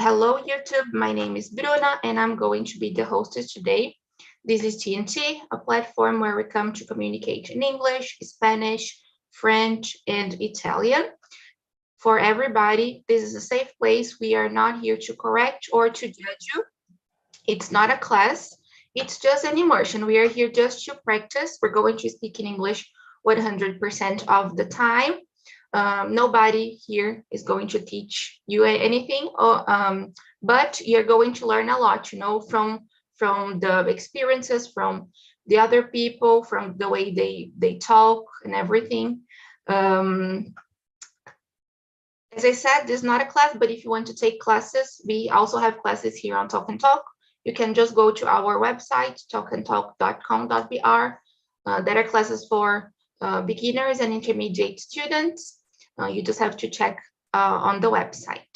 Hello, YouTube. My name is Bruna, and I'm going to be the hostess today. This is TNT, a platform where we come to communicate in English, Spanish, French, and Italian. For everybody, this is a safe place. We are not here to correct or to judge you. It's not a class. It's just an immersion. We are here just to practice. We're going to speak in English 100% of the time. Nobody here is going to teach you anything, but you're going to learn a lot, from the experiences, from the other people, from the way they talk and everything. As I said, this is not a class, but if you want to take classes, we also have classes here on Talk and Talk. You can just go to our website, talkandtalk.com.br. There are classes for beginners and intermediate students. You just have to check on the website.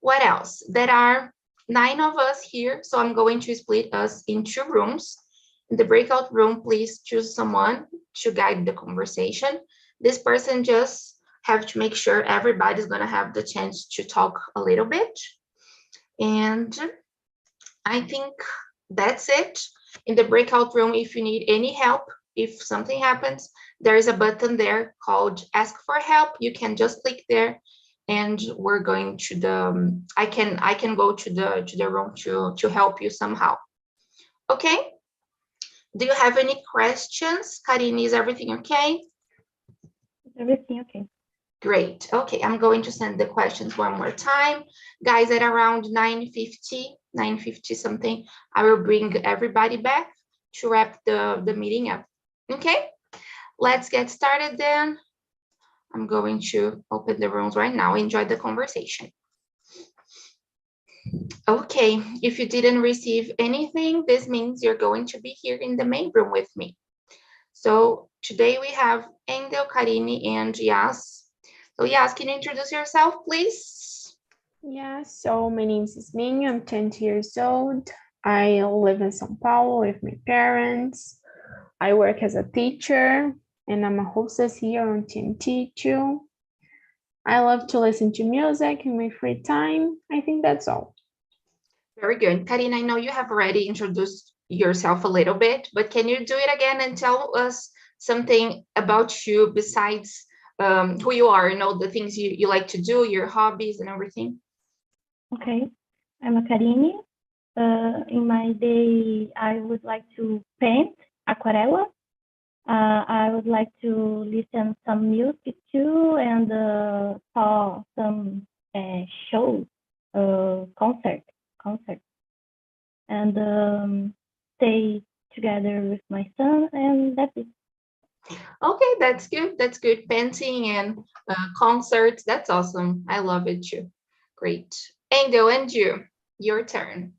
What else? There are 9 of us here, so I'm going to split us in 2 rooms. In the breakout room, please choose someone to guide the conversation. This person just have to make sure everybody's going to have the chance to talk a little bit. And I think that's it. In the breakout room, if you need any help, if something happens, there is a button there called Ask for Help. You can just click there, and we're going to the. I can go to the room to help you somehow. Okay. Do you have any questions, Karine? Is everything okay? Everything okay. Great. Okay, I'm going to send the questions one more time, guys. At around 9:50 something, I will bring everybody back to wrap the meeting up. Okay, let's get started then. I'm going to open the rooms right now. Enjoy the conversation. Okay, if you didn't receive anything, this means you're going to be here in the main room with me. So today we have Engel, Karine, and Yas. So Yas, can you introduce yourself, please? Yeah, so my name is Isminho. I'm 20 years old. I live in São Paulo with my parents. I work as a teacher, and I'm a hostess here on TNT too. I love to listen to music in my free time. I think that's all. Very good. Karine, I know you have already introduced yourself a little bit, but can you do it again and tell us something about you besides who you are, the things you like to do, your hobbies and everything? Okay, I'm a Karine. In my day, I would like to paint aquarela. I would like to listen some music too, and saw some shows, concerts, and stay together with my son, and that's it. Okay, that's good. That's good. Painting and concerts. That's awesome. I love it too. Great. Engel, and you, your turn.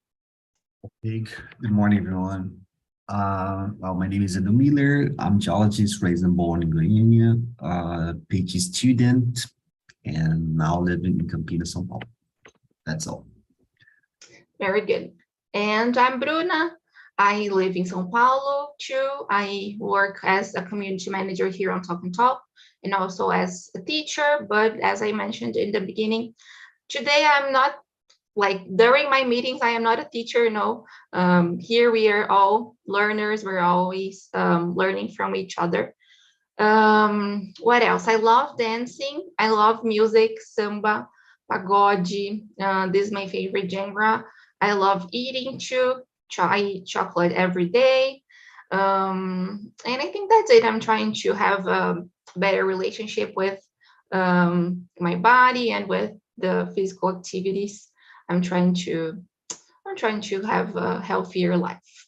Good morning, everyone. Well, my name is Edu Miller. I'm geologist, raised and born in Goiânia, PhD student, and now living in Campinas, São Paulo. That's all. Very good. And I'm Bruna. I live in São Paulo too. I work as a community manager here on Talk and Talk, and also as a teacher. But as I mentioned in the beginning, today I'm not, during my meetings, I am not a teacher, no. Here we are all learners. We're always learning from each other. What else? I love dancing. I love music, samba, pagode. This is my favorite genre. I love eating too. I eat chocolate every day. And I think that's it. I'm trying to have a better relationship with my body and with the physical activities. I'm trying to have a healthier life.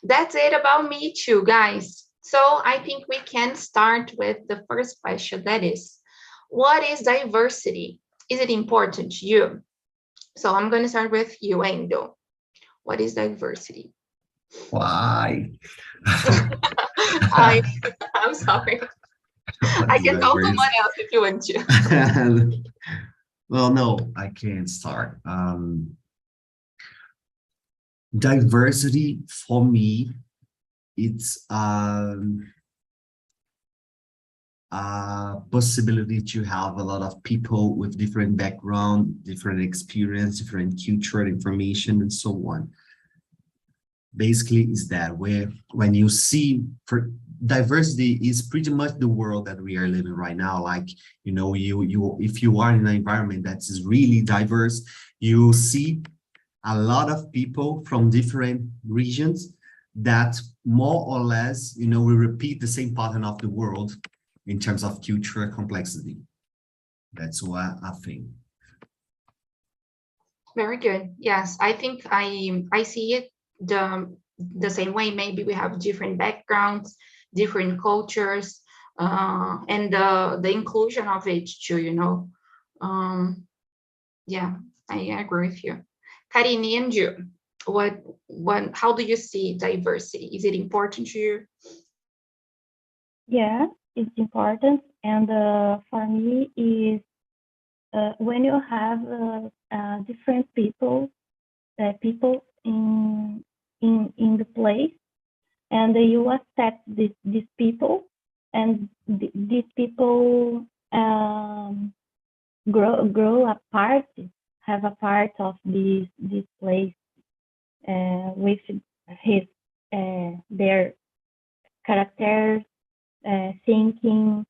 That's it about me too, guys. So I think we can start with the first question. That is, what is diversity? Is it important to you? So I'm going to start with you, Engel. What is diversity? Why? I'm sorry. I can call someone else if you want to. Well, no, I can't start. Diversity for me, it's possibility to have a lot of people with different background, different experience, different culture, information, and so on. Basically, is that where when you see for diversity is pretty much the world that we are living right now. Like, you know, if you are in an environment that is really diverse, you see a lot of people from different regions that more or less, you know, we repeat the same pattern of the world in terms of cultural complexity. That's what I think. Very good. Yes, I think I see it the same way. Maybe we have different backgrounds, different cultures, and the inclusion of it too, you know. Yeah, I agree with you. Karine, and you, how do you see diversity? Is it important to you? Yeah, it's important, and for me is when you have different people in the place, and you accept these people, and these people grow apart, have a part of this place with their characters, thinking,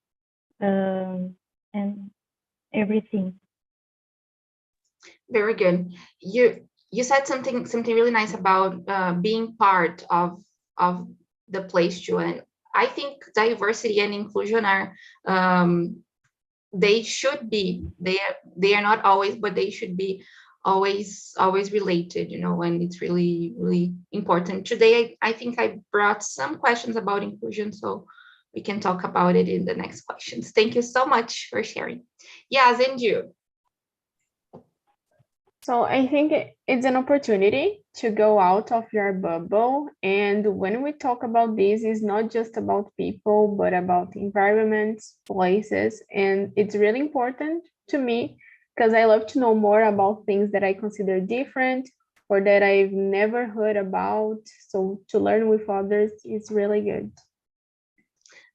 and everything. Very good. You said something really nice about being part of the place too, and I think diversity and inclusion are they should be, they are not always, but they should be always related, you know, and it's really important. Today I think I brought some questions about inclusion, so we can talk about it in the next questions. Thank you so much for sharing. Yes, and you. So I think it's an opportunity to go out of your bubble. And when we talk about this, it's not just about people, but about environments, places. And it's really important to me because I love to know more about things that I consider different or that I've never heard about. So to learn with others is really good.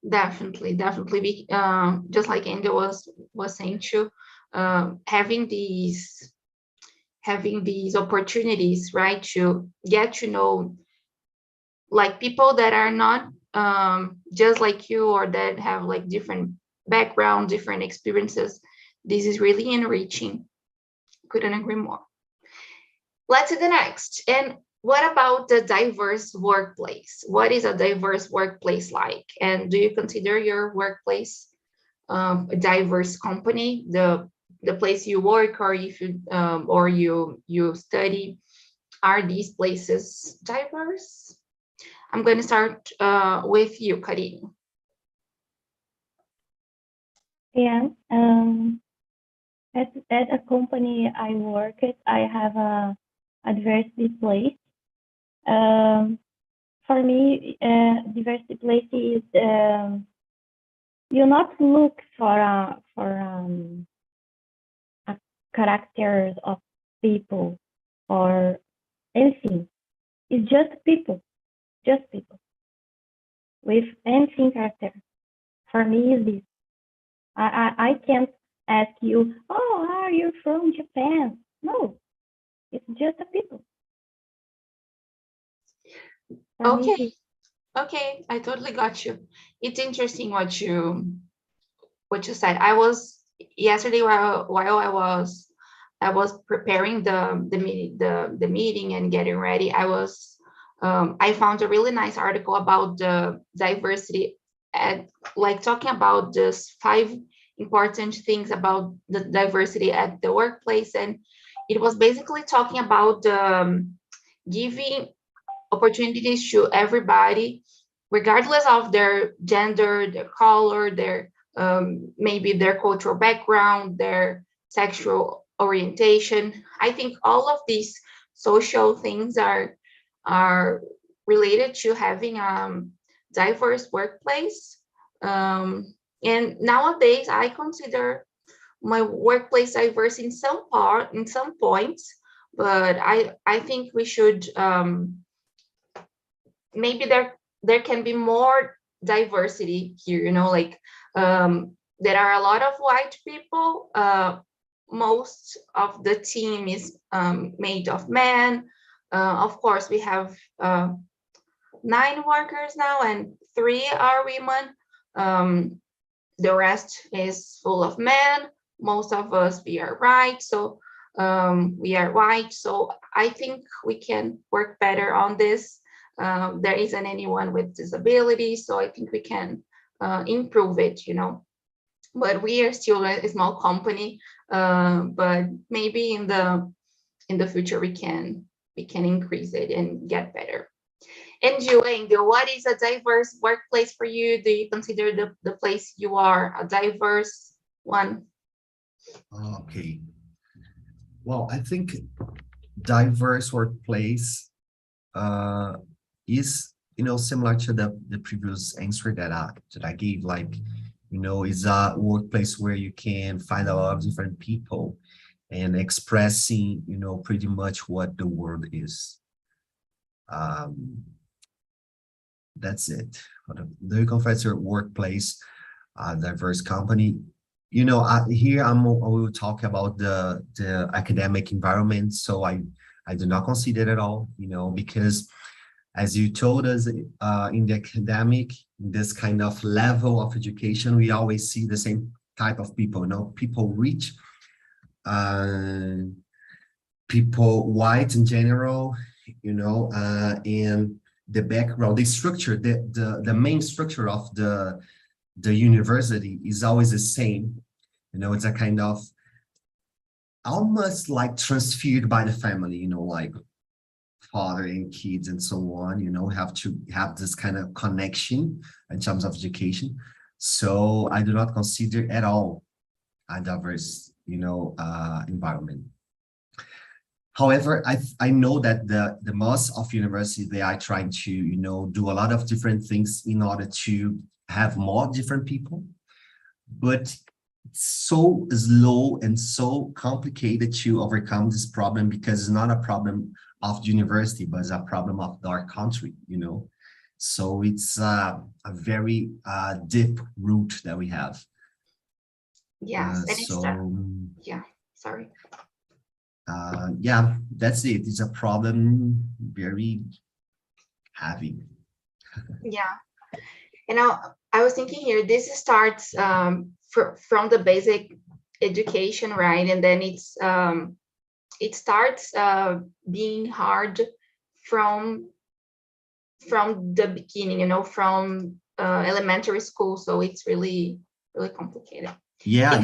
Definitely. Just like Andy was saying too, having these opportunities, right, to get to know like people that are not just like you, or that have like different background, different experiences. This is really enriching. Couldn't agree more. Let's see the next. And what about the diverse workplace? What is a diverse workplace like? And do you consider your workplace a diverse company, the place you work, or if you or you study, are these places diverse? I'm going to start with you, Karine. Yeah, at a company I work at, I have a diversity place. For me, diversity place is you not look for a characters of people or anything. It's just people with anything character. For me, is this. I can't ask you, oh, are you from Japan? No, it's just a people. Okay. Okay, I totally got you. It's interesting what you said. I was yesterday while I was preparing the meeting and getting ready. I found a really nice article about the diversity, and like talking about this 5 important things about the diversity at the workplace, and it was basically talking about giving opportunities to everybody, regardless of their gender, their color, their maybe their cultural background, their sexual orientation. I think all of these social things are related to having diverse workplace. And nowadays, I consider my workplace diverse in some points, but I think we should maybe there can be more diversity here, you know, like There are a lot of white people. Most of the team is made of men. Of course, we have 9 workers now, and 3 are women. The rest is full of men. Most of us, we are white, so we are white. So I think we can work better on this. There isn't anyone with disability, so I think we can improve it, But we are still a small company, but maybe in the future we can increase it and get better. And you, Angel, what is a diverse workplace for you? Do you consider the place you are a diverse one? Okay. Well, I think diverse workplace is, similar to the previous answer that I gave, like, is a workplace where you can find a lot of different people and expressing, pretty much what the world is. That's it. The Confessor workplace, diverse company. Here I will talk about the academic environment. So I do not consider it at all, because as you told us, in the academic, this kind of level of education, we always see the same type of people, people rich, people white in general, and the background, the structure, the main structure of the university is always the same. It's a kind of almost like transferred by the family, like father and kids and so on, have to have this kind of connection in terms of education. So I do not consider at all a diverse, environment. However, I know that the most of universities, they are trying to, do a lot of different things in order to have more different people, but it's so slow and so complicated to overcome this problem, because it's not a problem of the university, but it's a problem of our country, So it's a very deep root that we have. Yes, and yeah, sorry. Yeah, that's it. It's a problem very heavy. Yeah, I was thinking here, this starts from the basic education, right? And then it starts being hard from the beginning, from elementary school. So it's really, really complicated. Yeah,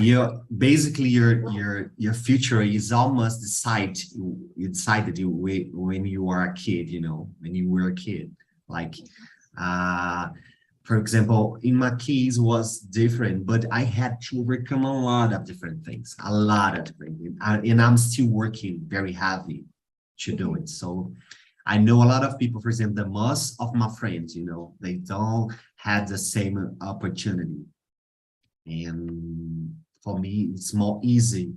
basically your future is almost decided when you are a kid, when you were a kid. Like, for example, in my case was different, but I had to overcome a lot of different things, and I'm still working very heavy to do it. So I know a lot of people, for example, most of my friends, they don't have the same opportunity. And for me, it's more easy,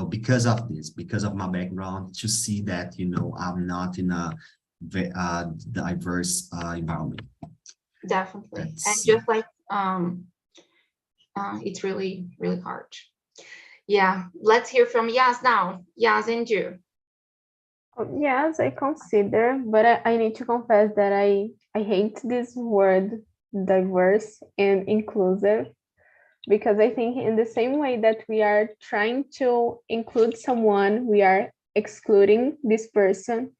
because of this, because of my background, to see that, I'm not in a diverse environment. Definitely. And just like, it's really, really hard. Yeah, let's hear from Yas now. Yas, and you. Yes, I consider, but I need to confess that I hate this word diverse and inclusive, because I think in the same way that we are trying to include someone, we are excluding this person,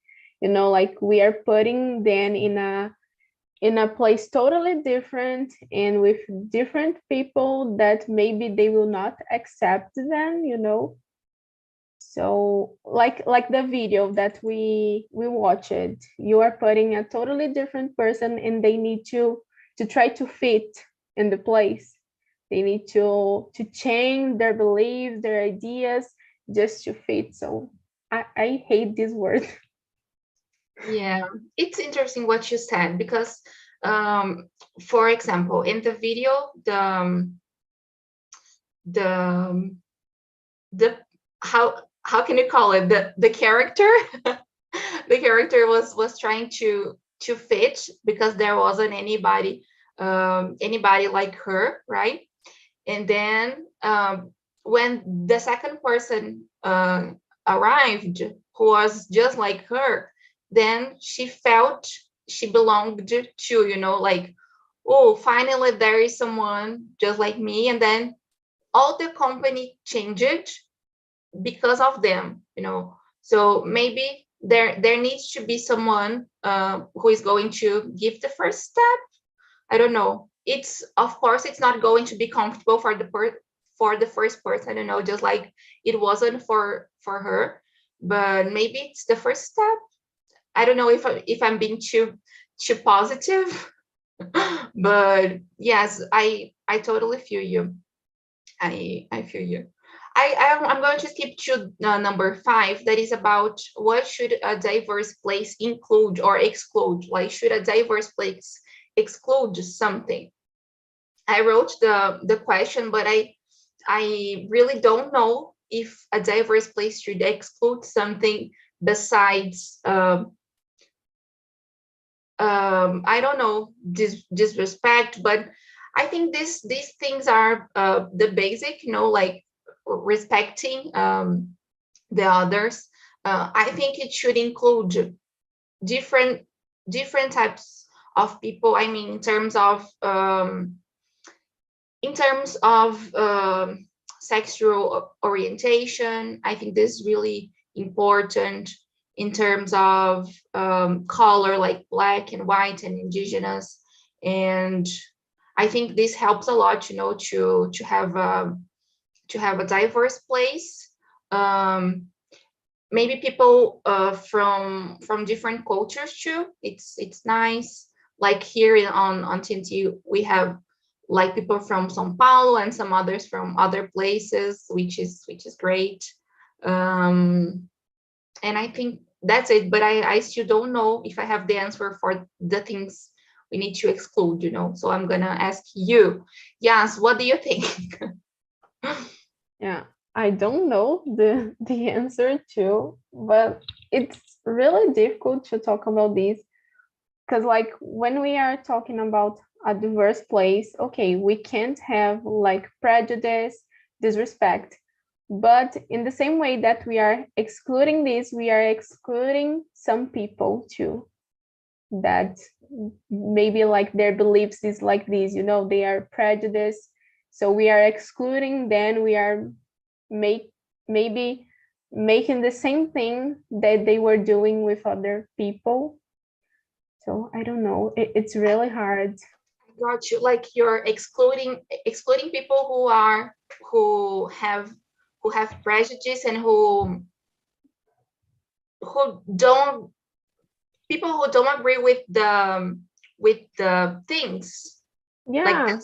like we are putting them in a place totally different and with different people that maybe they will not accept them, So like the video that we watched, you are putting a totally different person and they need to try to fit in the place. They need to change their beliefs, their ideas, just to fit. So I hate this word. Yeah, it's interesting what you said, because, for example, in the video, the how can you call it, the character the character was trying to fit, because there wasn't anybody like her, right? And then when the second person arrived, who was just like her, then she felt she belonged to, like, oh, finally there is someone just like me. And then all the company changed because of them, So maybe there needs to be someone who is going to give the first step. I don't know. Of course it's not going to be comfortable for the first person, just like it wasn't for her, but maybe it's the first step. I don't know if I'm being too positive, but yes, I totally feel you. I feel you. I'm going to skip to number 5. That is about what should a diverse place include or exclude? Like, should a diverse place exclude something? I wrote the question, but I really don't know if a diverse place should exclude something besides I don't know, disrespect, but I think these things are the basic, like respecting the others. I think it should include different types of people. I mean, in terms of sexual orientation, I think this is really important. In terms of color, like Black and white and indigenous, and I think this helps a lot, to have a diverse place. Maybe people from different cultures too. It's nice. Like here on TNT, we have like people from São Paulo and some others from other places, which is great. And I think that's it, but I still don't know if I have the answer for the things we need to exclude, so I'm gonna ask you. Yes, what do you think? Yeah, I don't know the answer too, but it's really difficult to talk about this because, like, when we are talking about a diverse place, okay, we can't have like prejudice, disrespect, but in the same way that we are excluding this, we are excluding some people too, that maybe like their beliefs is like this, they are prejudiced. So we are excluding, then we are maybe making the same thing that they were doing with other people. So I don't know, it's really hard. Got you. Like, you're excluding people who have prejudice and who don't agree with the things. Yeah, like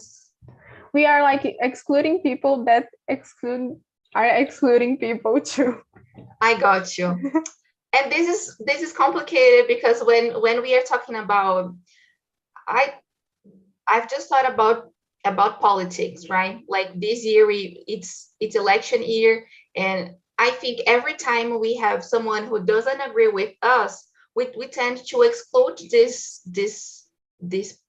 we are like excluding people that are excluding people too. I got you. And this is complicated because when we are talking about, I've just thought about politics, right? Like this year it's election year, and I think every time we have someone who doesn't agree with us, we tend to exclude these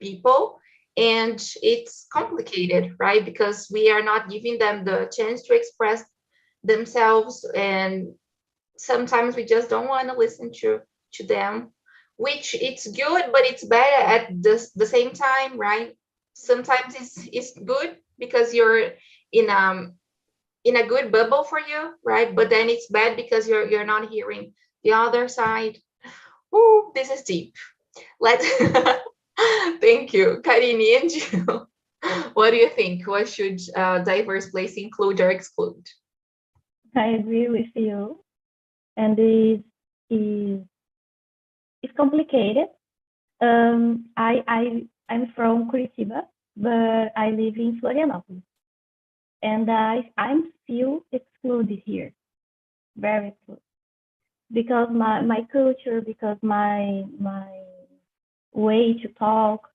people, and it's complicated, right? Because we are not giving them the chance to express themselves, and sometimes we just don't want to listen to them, which it's good, but it's bad at the same time, right? Sometimes it's good because you're in a good bubble for you, right? But then it's bad because you're not hearing the other side. Oh, this is deep. Let's thank you, Karini. And you, what do you think? What should diverse place include or exclude? I agree with you, and it's complicated. I'm from Curitiba, but I live in Florianópolis, and I'm still excluded here, very excluded, because my culture, because my way to talk,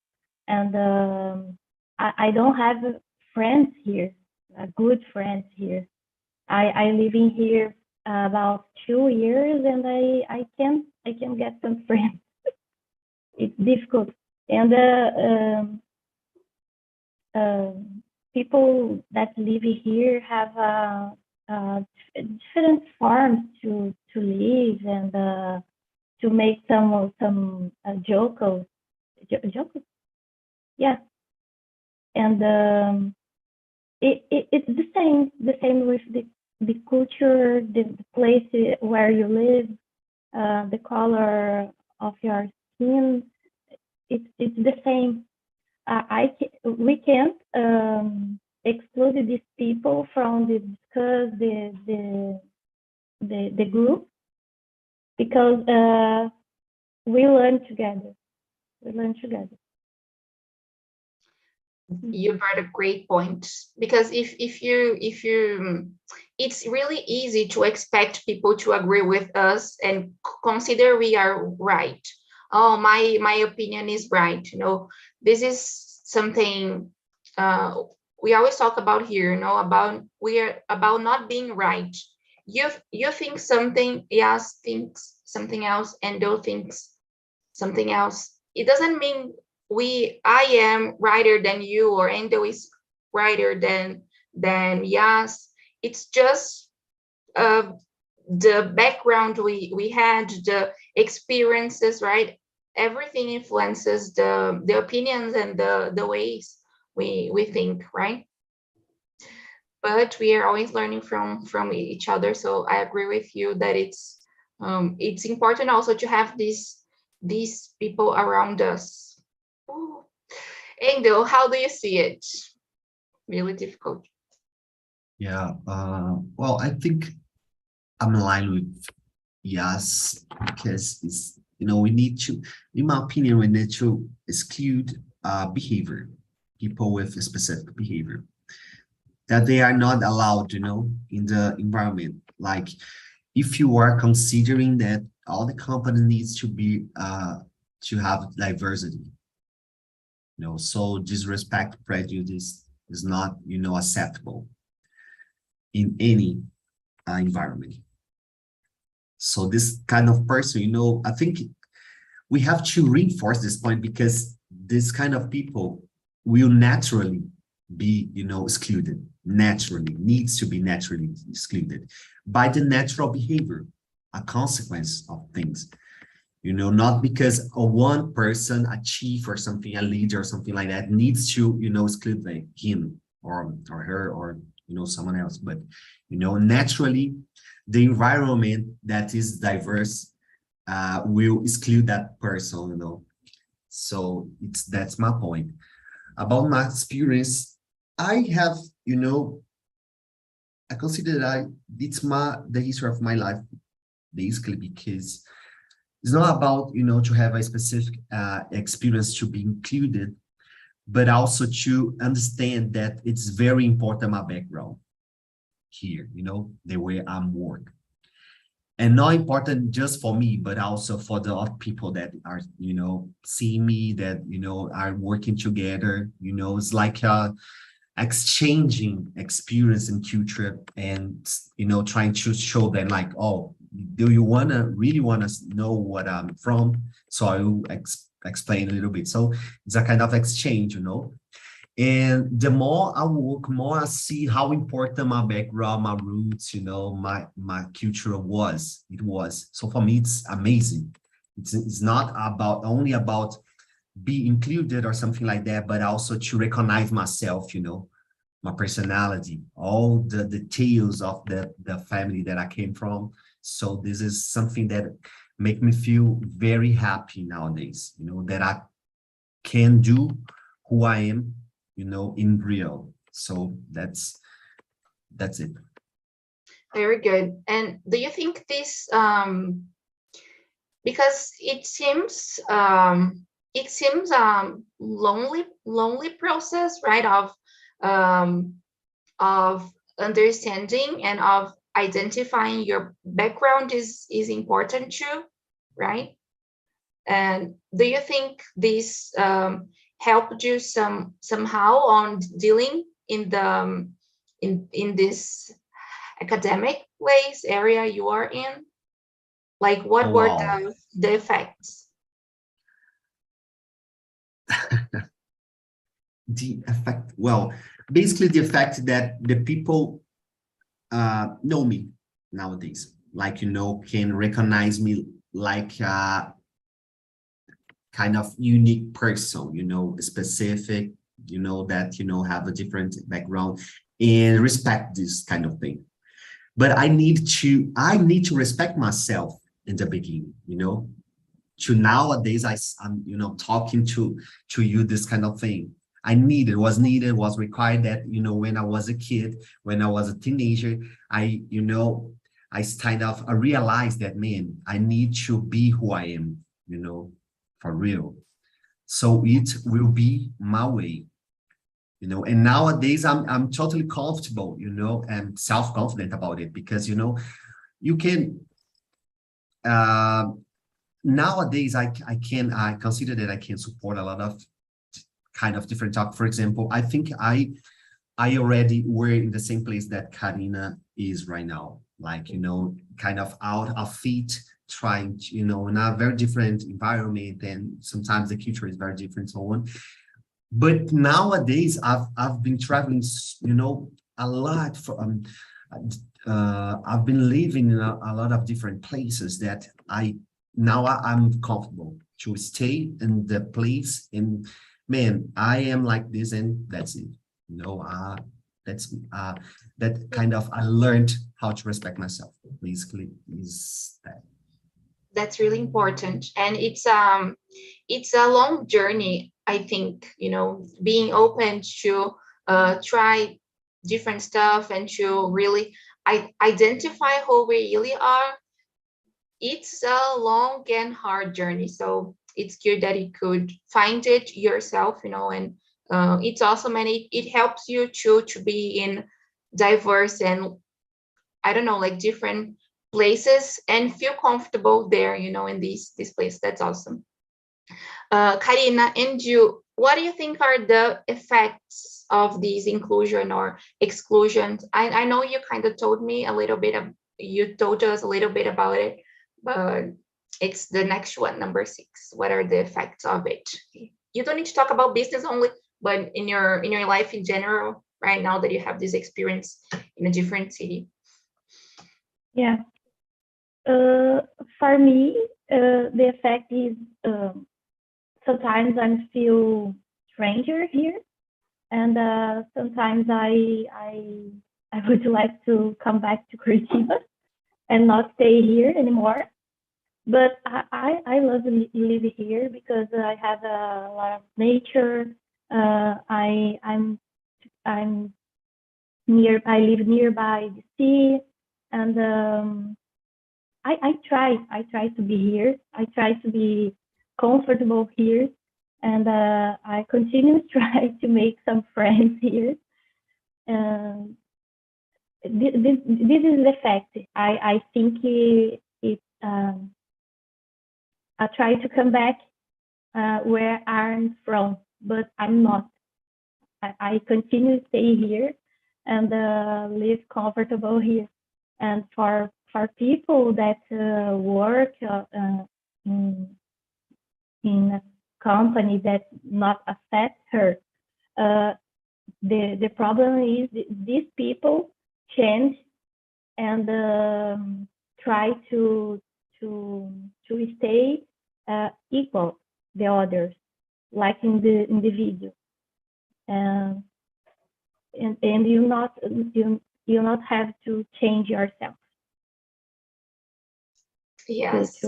and I don't have friends here, good friends here. I live in here about 2 years, and I can get some friends. It's difficult, and people that live here have different forms to live and to make some jokes, yeah, and it's the same with the culture, the place where you live, the color of your skin. It's the same. We can't exclude these people from the group because we learn together. We learn together. You brought a great point, because if you it's really easy to expect people to agree with us and consider we are right. Oh, my opinion is right. You know, this is something we always talk about here. You know, about not being right. You think something, yes, thinks something else, and they'll think something else. It doesn't mean I am righter than you, or Endo is righter than Yas. It's just the background we had, the experiences, right? Everything influences the opinions and the ways we think, right? But we are always learning from each other. So I agree with you that it's important also to have these people around us. Ooh. Endo, how do you see it? Really difficult. Yeah, well, I think I'm aligned with yes, because it's, we need to, in my opinion, we need to exclude behavior, people with a specific behavior, that they are not allowed, in the environment. Like, if you are considering that all the company needs to be, to have diversity, so disrespect, prejudice is not, acceptable in any environment. So this kind of person, I think we have to reinforce this point, because this kind of people will naturally be, excluded, needs to be naturally excluded by the natural behavior, a consequence of things. Not because one person, a chief or something, a leader or something like that, needs to, exclude like him or her or, someone else. But, naturally, the environment that is diverse will exclude that person, So that's my point. About my experience, I have, I consider that it's the history of my life, basically, because it's not about, to have a specific experience to be included, but also to understand that it's very important, my background here, the way I'm working. And not important just for me, but also for the other people that are, seeing me, that, are working together, it's like exchanging experience and culture and, trying to show them like, oh, do you really want to know what I'm from? So I will explain a little bit. So it's a kind of exchange, And the more I work, more I see how important my background, my roots, my culture was. It was. So for me, it's amazing. It's not only about be included or something like that, but also to recognize myself, my personality, all the details of the family that I came from. So this is something that make me feel very happy nowadays, that I can do who I am, in real. So that's it. Very good. And do you think this because it seems lonely process, right, of understanding and of identifying your background is important too, right? And do you think this helped you somehow on dealing in the in this academic place area you are in? Like, what were the effects? The effect, well, basically the fact that the people know me nowadays, like, can recognize me like a kind of unique person, specific, that, have a different background, and respect this kind of thing. But I need to respect myself in the beginning, to nowadays I'm, talking to you this kind of thing. Was required that, when I was a kid, when I was a teenager, I realized that, man, I need to be who I am, for real. So it will be my way, and nowadays I'm totally comfortable, and self-confident about it, because, you can, nowadays I consider that I can support a lot of kind of different talk. For example, I think I already were in the same place that Karina is right now, like, kind of out of feet, trying to, in a very different environment, and sometimes the culture is very different, so on. But nowadays I've been traveling, a lot for, I've been living in a lot of different places that I'm comfortable to stay in the place, and man, I am like this, and that's it. That kind of, I learned how to respect myself, basically, is that. That's really important, and it's a long journey, I think, being open to try different stuff and to really identify who we really are. It's a long and hard journey, so it's good that you could find it yourself, and it's awesome, and it helps you to be in diverse and, I don't know, like different places, and feel comfortable there, in this place. That's awesome. Karina, and you, what do you think are the effects of these inclusion or exclusions? I know you kind of told me a little bit of, you told us a little bit about it, but it's the next one, number 6. What are the effects of it? You don't need to talk about business only, but in your life in general, right now that you have this experience in a different city. Yeah. For me, the effect is sometimes I feel stranger here, and sometimes I would like to come back to Curitiba and not stay here anymore. But I love living here because I have a lot of nature. I'm I live nearby the sea, and I try to be here. I try to be comfortable here, and I continue to try to make some friends here. And this is the fact. I think it I try to come back where I'm from, but I'm not. I continue to stay here and live comfortable here. And for people that work in a company that not affect her, the problem is these people change and try to stay equal the others, like in the video, and you not have to change yourself. Yes.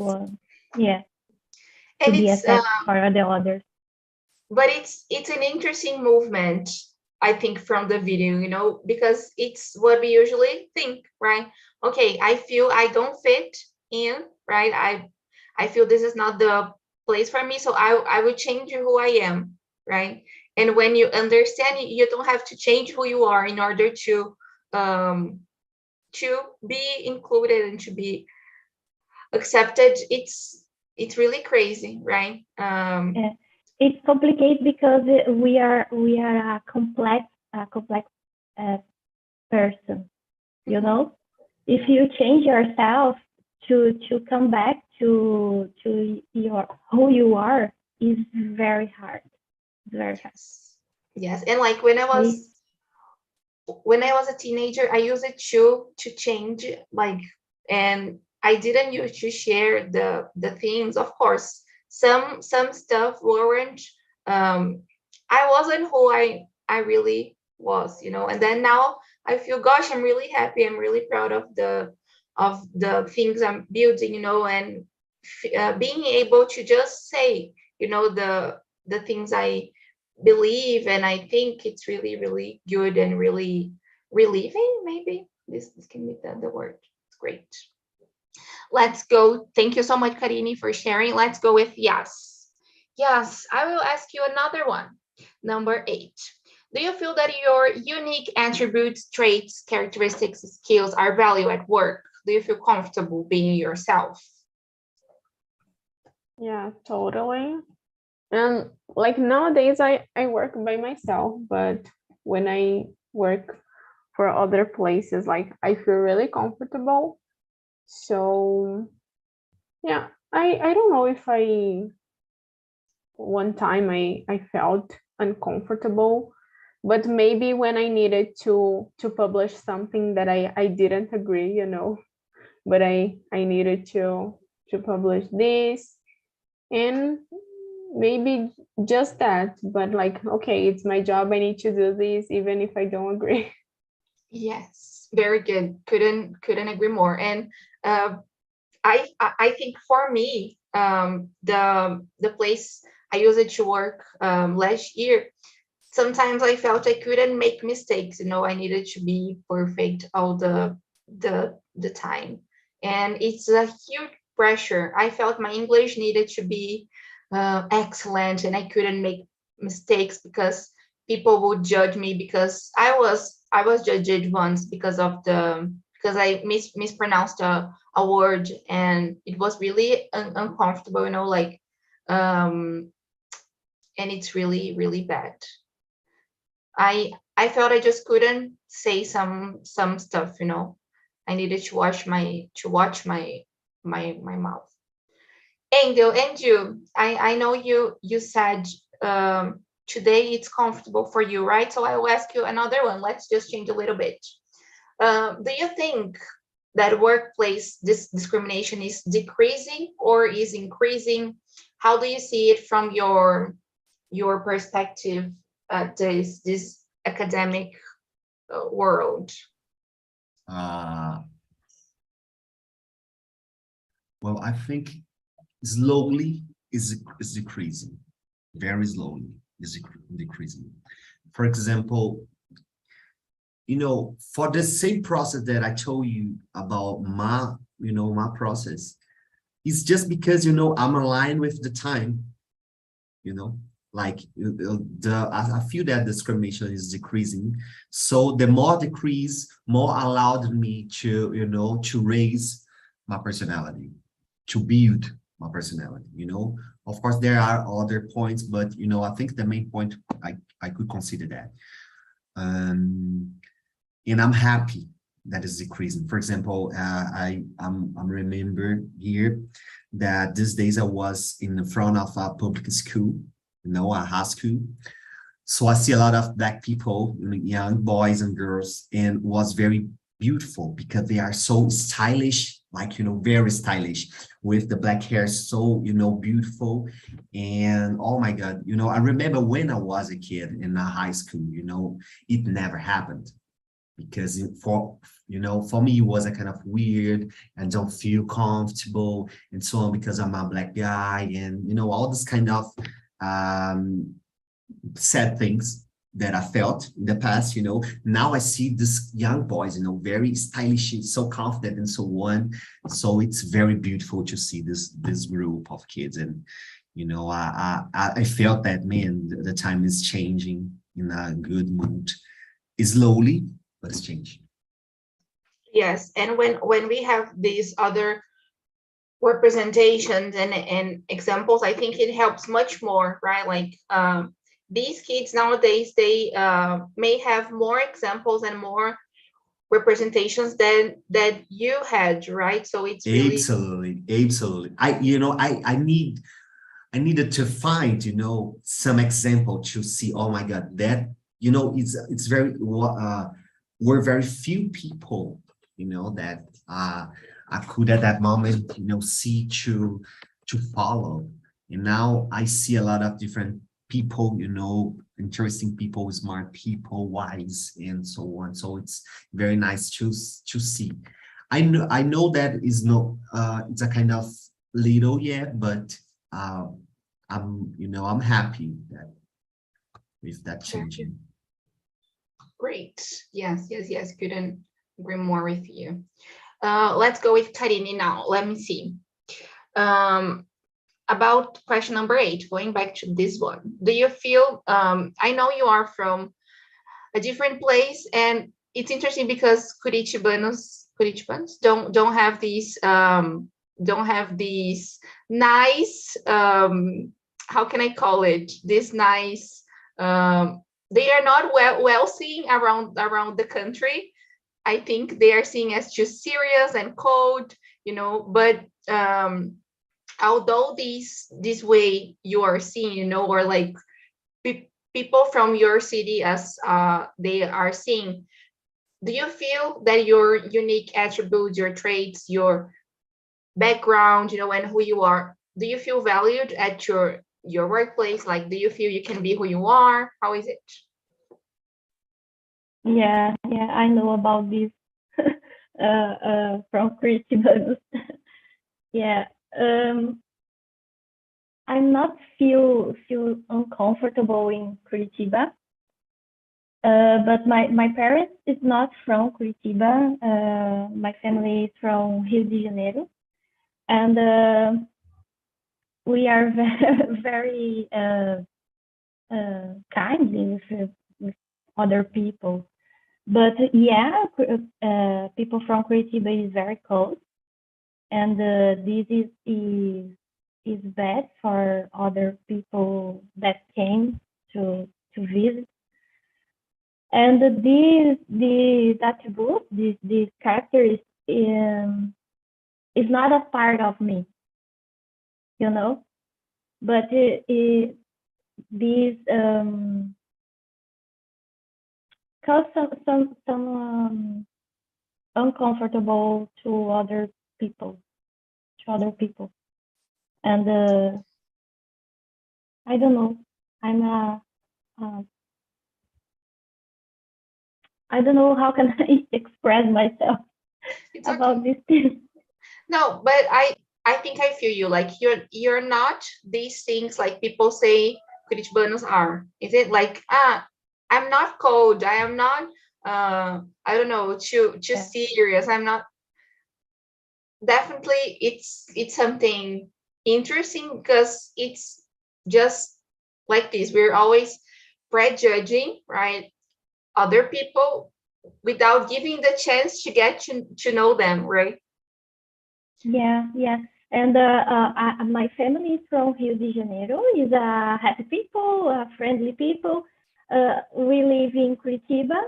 Yeah. And to be it's accepted for the others. But it's an interesting movement, I think, from the video, because it's what we usually think, right? Okay, I feel I don't fit in, right? I feel this is not the place for me, so I will change who I am, right? And when you understand, you don't have to change who you are in order to be included and to be accepted. It's really crazy, right? Yeah. It's complicated because we are a complex person, If you change yourself to come back to who you are is very hard. Very hard. Yes, and like when I was when I was a teenager, I used it to change, like, and I didn't use to share the things. Of course, some stuff weren't. I wasn't who I really was, you know. And then now I feel, gosh, I'm really happy. I'm really proud of the things I'm building, you know, and being able to just say, you know, the things I believe, and I think it's really, really good and really relieving. Maybe this can be the word. It's great. Let's go. Thank you so much, Karini, for sharing. Let's go with yes. Yes, I will ask you another one. Number 8. Do you feel that your unique attributes, traits, characteristics, skills are valued at work? Do you feel comfortable being yourself? Yeah, totally. And like nowadays, I work by myself, but when I work for other places, like I feel really comfortable. So yeah, I don't know if one time I felt uncomfortable, but maybe when I needed to publish something that I didn't agree, you know, but I needed to publish this, and maybe just that, but like, okay, it's my job, I need to do this even if I don't agree. Yes, very good. Couldn't agree more. And I think for me, the place I used to work last year, sometimes I felt I couldn't make mistakes. You know, I needed to be perfect all the time, and it's a huge pressure. I felt my English needed to be excellent, and I couldn't make mistakes because people would judge me, because I was judged once because I mispronounced a word, and it was really uncomfortable, you know, like, and it's really, really bad. I felt I just couldn't say some stuff, you know. I needed to watch my mouth. Angel, and you, I know you said today it's comfortable for you, right? So I will ask you another one. Let's just change a little bit. Do you think that workplace discrimination is decreasing or is increasing? How do you see it from your perspective at this academic world? Well, I think slowly is decreasing, very slowly is decreasing. For example, you know, for the same process that I told you about my process, it's just because, you know, I'm aligned with the time, you know, like I feel that discrimination is decreasing. So the more decrease, more allowed me to, you know, to raise my personality, to build my personality, you know. Of course, there are other points, but, you know, I think the main point, I could consider that. And I'm happy that is decreasing. For example, I'm remember here that these days I was in the front of a public school, you know, a high school. So I see a lot of Black people, young boys and girls, and was very beautiful because they are so stylish, like, you know, very stylish with the black hair, so, you know, beautiful. And oh my God, you know, I remember when I was a kid in a high school, you know, it never happened. Because for me, it was a kind of weird and don't feel comfortable and so on, because I'm a Black guy, and, you know, all this kind of sad things that I felt in the past, you know. Now I see these young boys, you know, very stylish, so confident and so on. So it's very beautiful to see this group of kids. And, you know, I felt that, man, the time is changing in a good mood. Slowly, but it's changing. Yes, and when we have these other representations and examples, I think it helps much more, right? Like, these kids nowadays, they may have more examples and more representations than that you had, right? So it's really absolutely. I needed to find, you know, some example to see, oh my God, that, you know, it's very were very few people, that I could at that moment, see to follow. And now I see a lot of different people, interesting people, smart people, wise, and so on. So it's very nice to see. I know that is no, it's a kind of little yet, but I'm happy that with that changing. Great. Yes. Couldn't agree more with you. Let's go with Karine now. Let me see. About question number 8, going back to this one. Do you feel, I know you are from a different place, and it's interesting because Curitibanos don't have these nice, how can I call it? This nice, they are not well seen around the country. I think they are seen as just serious and cold, but although this way you are seen, or like people from your city as they are seen, do you feel that your unique attributes, your traits, your background, and who you are, do you feel valued at your workplace? Like, do you feel you can be who you are? How is it? Yeah, I know about this from Curitiba. Yeah, I'm not feel uncomfortable in Curitiba, but my parents is not from Curitiba. My family is from Rio de Janeiro, and we are very kind with other people. But yeah, people from Curitiba is very cold, and this is bad for other people that came to visit. And this attribute, this character is not a part of me, but this cause some uncomfortable to other people, and I don't know. I don't know how can I express myself about this thing. No, but I think I feel you. Like you're not these things like people say Curitibanos are. Is it like I'm not cold. I am not I don't know, too serious. I'm not. Definitely it's something interesting because it's just like this. We're always prejudging, right? Other people without giving the chance to get to know them, right? Yeah. And my family is from Rio de Janeiro. Is happy people, friendly people. We live in Curitiba,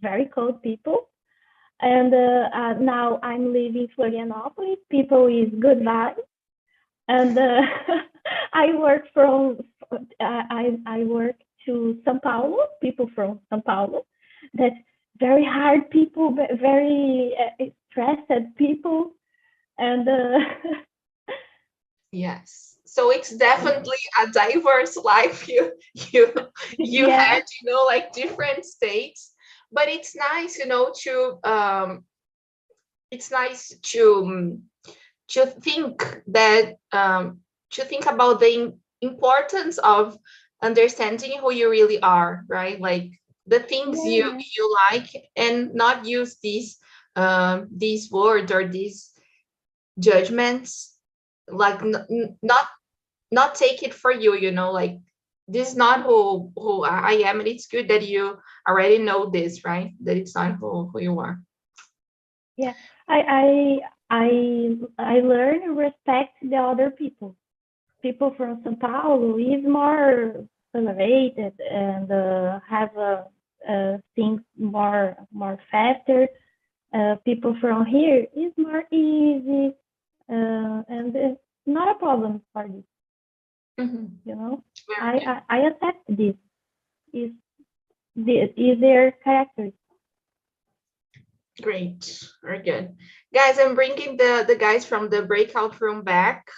very cold people. And now I'm living in Florianopolis. People is good vibes. And I work I work to São Paulo. People from São Paulo. That's very hard people, very stressed people. And yes, so it's definitely a diverse life you had, like different states, but it's nice, to it's nice to think that to think about the importance of understanding who you really are, right? Like the things you like, and not use these words or these judgments, like not take it for you, like this is not who I am, and it's good that you already know this, right? That it's not who you are. Yeah, I learn to respect the other people. People from São Paulo is more elevated and have things more faster. People from here is more easy, and it's not a problem for this. I accept this. Is their character. Great, very good. Guys, I'm bringing the guys from the breakout room back.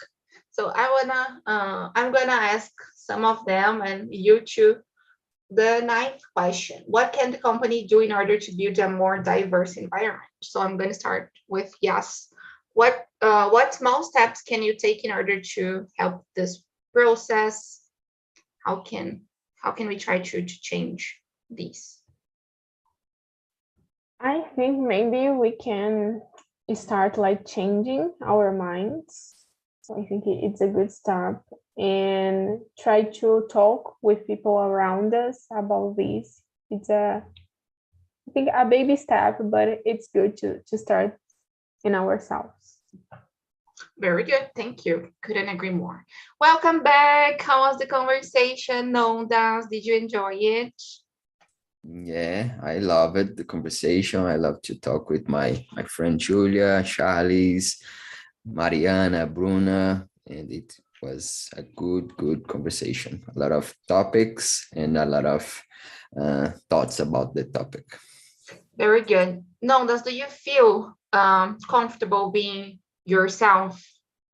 So I'm gonna ask some of them and you too. The ninth question, what can the company do in order to build a more diverse environment? So I'm going to start with yes. What small steps can you take in order to help this process? How can we try to change these? I think maybe we can start like changing our minds. So I think it's a good start, and try to talk with people around us about this. It's I think a baby step, but it's good to start in ourselves. Very good, thank you. Couldn't agree more. Welcome back. How was the conversation? Nondas, did you enjoy it? Yeah, I love it, the conversation. I love to talk with my friend Julia, Charles, Mariana, Bruna, and it was a good conversation. A lot of topics and a lot of thoughts about the topic. Very good. Nondas, do you feel comfortable being yourself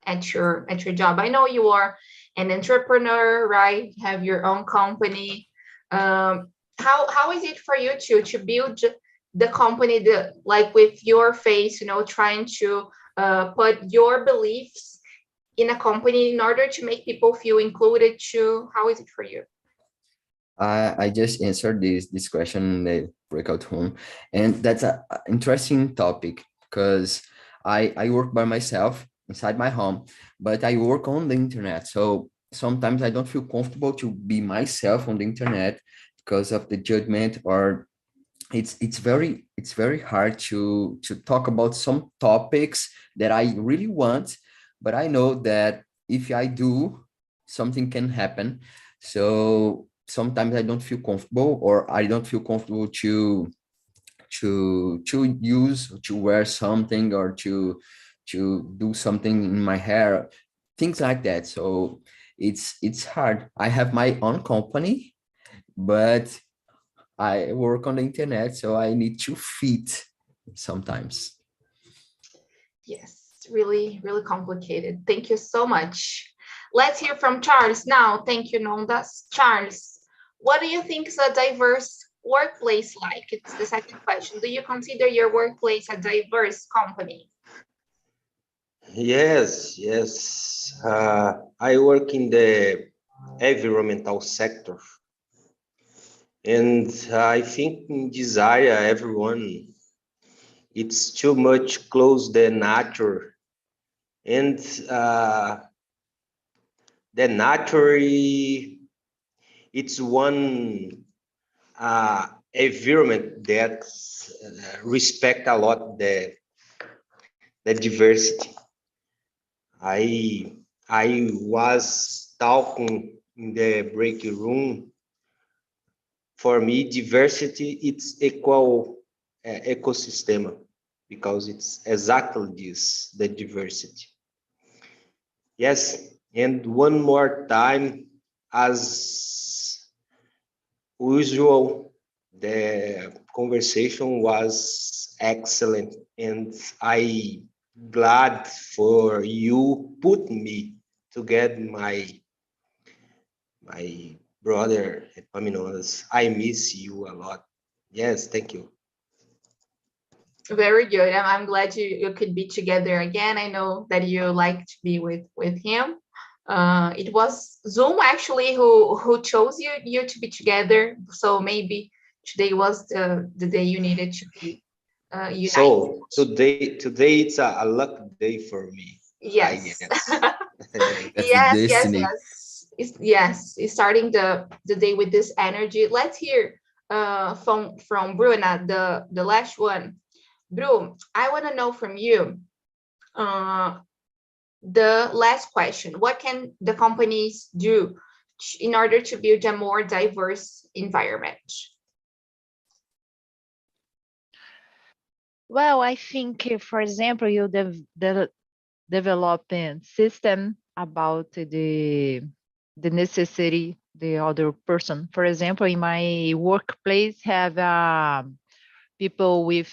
at your job? I know you are an entrepreneur, right? You have your own company. How is it for you to build the company like with your face, trying to put your beliefs in a company in order to make people feel included too? How is it for you? I just answered this question in the breakout room, and that's an interesting topic because I work by myself inside my home, but I work on the internet. So sometimes I don't feel comfortable to be myself on the internet because of the judgment, or it's very hard to talk about some topics that I really want, but I know that if I do, something can happen. So sometimes I don't feel comfortable, or I don't feel comfortable to wear something, or to do something in my hair, things like that. So it's hard. I have my own company, but I work on the internet, so I need to fit sometimes. Yes, really, really complicated. Thank you so much. Let's hear from Charles now. Thank you, Nondas. Charles, what do you think is a diverse workplace like? It's the second question. Do you consider your workplace a diverse company? Yes. I work in the environmental sector, and I think in this area, everyone, it's too much close the nature, and the nature, it's one environment that respect a lot the diversity. I was talking in the break room. For me, diversity, it's equal ecosystem, because it's exactly this, the diversity. Yes, and one more time, as usual, the conversation was excellent, and I glad for you put me together, my brother Epaminondas. I miss you a lot. Yes, thank you. Very good. I'm glad you could be together again. I know that you like to be with him. It was Zoom actually who chose you to be together. So maybe today was the day you needed to be united. So today it's a lucky day for me. Yes. That's destiny. Yes. It's starting the day with this energy. Let's hear from Bruna, the last one. Bru, I want to know from you the last question. What can the companies do in order to build a more diverse environment? Well, I think, for example, you develop a system about the necessity the other person. For example, in my workplace, have people with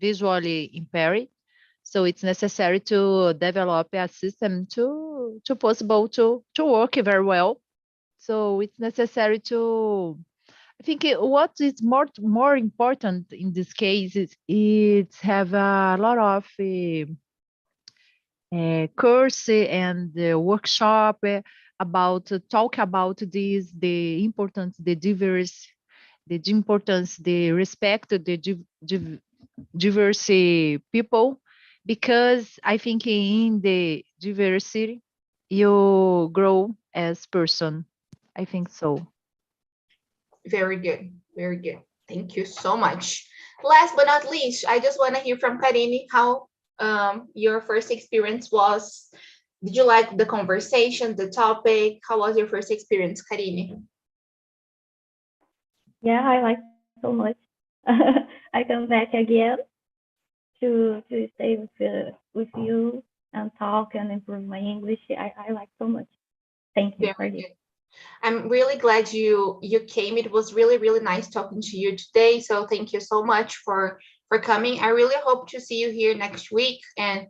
visually impaired. So it's necessary to develop a system to possible to work very well. So it's necessary to, I think what is more important in this case is it's have a lot of course and workshop about talk about this, the importance, the diverse, the importance, the respect, the diverse people, because I think in the diversity you grow as person. I think so. Very good. Very good. Thank you so much. Last but not least, I just want to hear from Karine how your first experience was. Did you like the conversation, the topic? How was your first experience, Karine? Yeah, I like so much. I come back again to stay with you and talk and improve my English. I like so much. Thank you for this. I'm really glad you came. It was really, really nice talking to you today. So thank you so much for coming. I really hope to see you here next week. And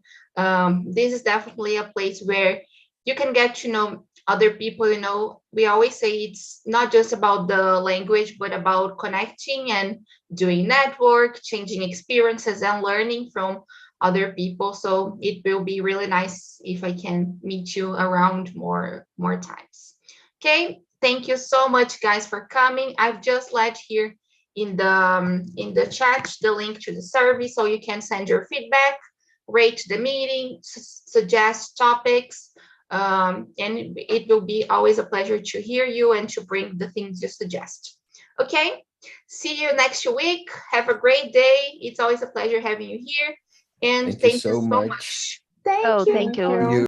this is definitely a place where you can get to know other people. You know, we always say it's not just about the language, but about connecting and doing network, changing experiences and learning from other people. So it will be really nice if I can meet you around more times. Okay, thank you so much, guys, for coming. I've just left here in the chat the link to the survey, so you can send your feedback, rate the meeting, suggest topics, and it will be always a pleasure to hear you and to bring the things you suggest. Okay, see you next week. Have a great day. It's always a pleasure having you here, and thank you so much. Thank you.